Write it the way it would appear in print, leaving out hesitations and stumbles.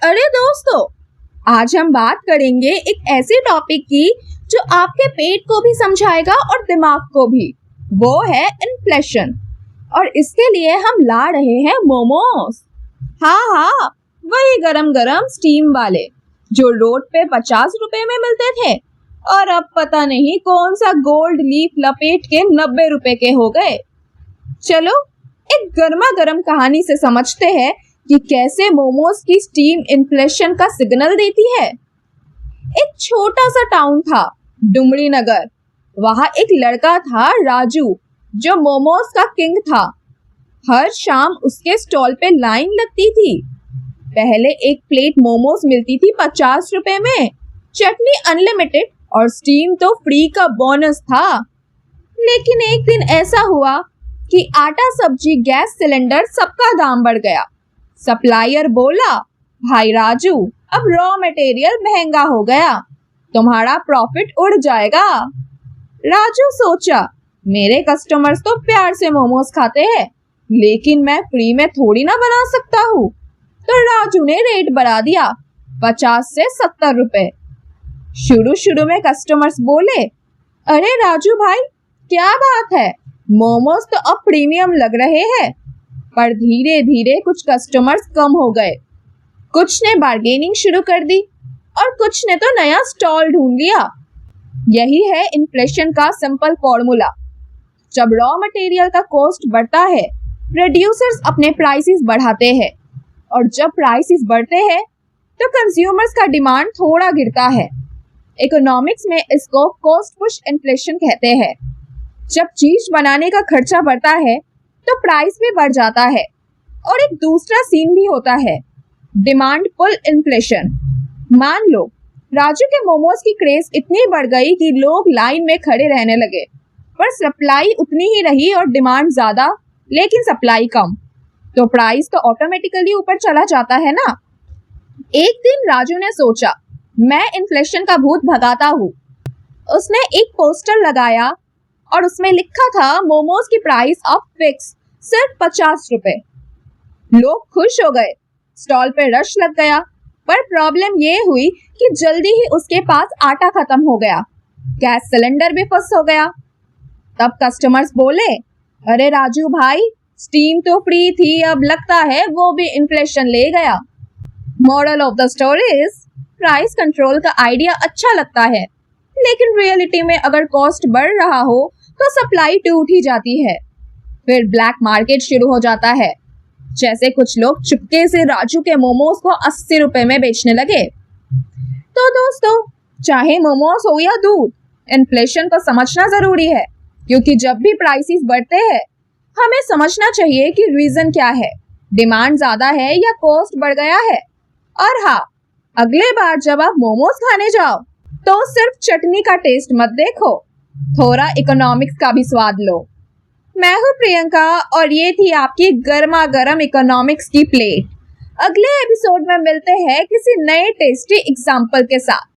अरे दोस्तों, आज हम बात करेंगे एक ऐसे टॉपिक की जो आपके पेट को भी समझाएगा और दिमाग को भी। वो है इन्फ्लेशन। और इसके लिए हम ला रहे हैं मोमोज। हाँ, वही गरम गरम स्टीम वाले जो रोड पे 50 रुपए में मिलते थे और अब पता नहीं कौन सा गोल्ड लीफ लपेट के 90 रुपए के हो गए। चलो एक गर्मा गर्म कहानी से समझते हैं कि कैसे मोमोज की स्टीम इन्फ्लेशन का सिग्नल देती है। एक छोटा सा टाउन था, डुमरी नगर। वहां एक लड़का था, राजू, जो मोमोज का किंग था। हर शाम उसके स्टॉल पे लाइन लगती थी। पहले एक प्लेट मोमोज मिलती थी 50 रुपए में, चटनी अनलिमिटेड और स्टीम तो फ्री का बोनस था। लेकिन एक दिन ऐसा हुआ कि आटा, सब्जी, गैस सिलेंडर सबका दाम बढ़ गया। सप्लायर बोला, भाई राजू, अब रॉ मटेरियल महंगा हो गया, तुम्हारा प्रॉफिट उड़ जाएगा। राजू सोचा, मेरे कस्टमर्स तो प्यार से मोमोज खाते हैं, लेकिन मैं फ्री में थोड़ी ना बना सकता हूँ। तो राजू ने रेट बढ़ा दिया 50 से 70 रुपए। शुरू में कस्टमर्स बोले, अरे राजू भाई, क्या बात है, मोमोज तो अब प्रीमियम लग रहे हैं। पर धीरे धीरे कुछ कस्टमर्स कम हो गए। कुछ ने बार्गेनिंग शुरू कर दी और कुछ ने तो नया स्टॉल ढूंढ लिया। यही है इन्फ्लेशन का सिंपल फॉर्मूला। जब रॉ मटेरियल का कॉस्ट बढ़ता है, प्रोड्यूसर्स अपने प्राइसेस बढ़ाते हैं, और जब प्राइसेस बढ़ते हैं तो कंज्यूमर्स का डिमांड थोड़ा गिरता है। इकोनॉमिक्स में इसको कॉस्ट पुश इन्फ्लेशन कहते हैं। जब चीज बनाने का खर्चा बढ़ता है तो प्राइस भी बढ़ जाता है। और एक दूसरा सीन भी होता है, डिमांड पुल इन्फ्लेशन। मान लो राजू के मोमोज की क्रेज इतनी बढ़ गई कि लोग लाइन में खड़े रहने लगे, पर सप्लाई उतनी ही रही और डिमांड ज्यादा लेकिन सप्लाई कम, तो प्राइस तो ऑटोमेटिकली ऊपर चला जाता है ना। एक दिन राजू ने सोचा, मैं इन्फ्लेशन का भूत भगाता हूँ। उसने एक पोस्टर लगाया और उसमें लिखा था, मोमोज की प्राइस अब फिक्स, सिर्फ 50 रुपए। लोग खुश हो गए, स्टॉल पे रश लग गया। पर प्रॉब्लम ये हुई कि जल्दी ही उसके पास आटा खत्म हो गया, गैस सिलेंडर भी फंस हो गया। तब कस्टमर्स बोले, अरे राजू भाई, स्टीम तो फ्री थी, अब लगता है वो भी इन्फ्लेशन ले गया। Moral of the story is, price control का आइडिया अच्छा लगता है, लेकिन रियलिटी में अगर कॉस्ट बढ़ रहा हो तो सप्लाई टूट ही जाती है। फिर ब्लैक मार्केट शुरू हो जाता है। जैसे कुछ लोग चुपके से राजू के मोमोज को 80 रुपए में बेचने लगे। तो दोस्तों, चाहे मोमोज हो या दूध, इन्फ्लेशन को समझना जरूरी है, क्योंकि जब भी प्राइसेस बढ़ते हैं हमें समझना चाहिए कि रीजन क्या है, डिमांड ज्यादा है या कॉस्ट बढ़ गया है। और हाँ, अगले बार जब आप मोमोज खाने जाओ तो सिर्फ चटनी का टेस्ट मत देखो, थोड़ा इकोनॉमिक्स का भी स्वाद लो। मैं हूँ प्रियंका और ये थी आपकी गर्मा गर्म इकोनॉमिक्स की प्लेट। अगले एपिसोड में मिलते हैं किसी नए टेस्टी एग्जाम्पल के साथ।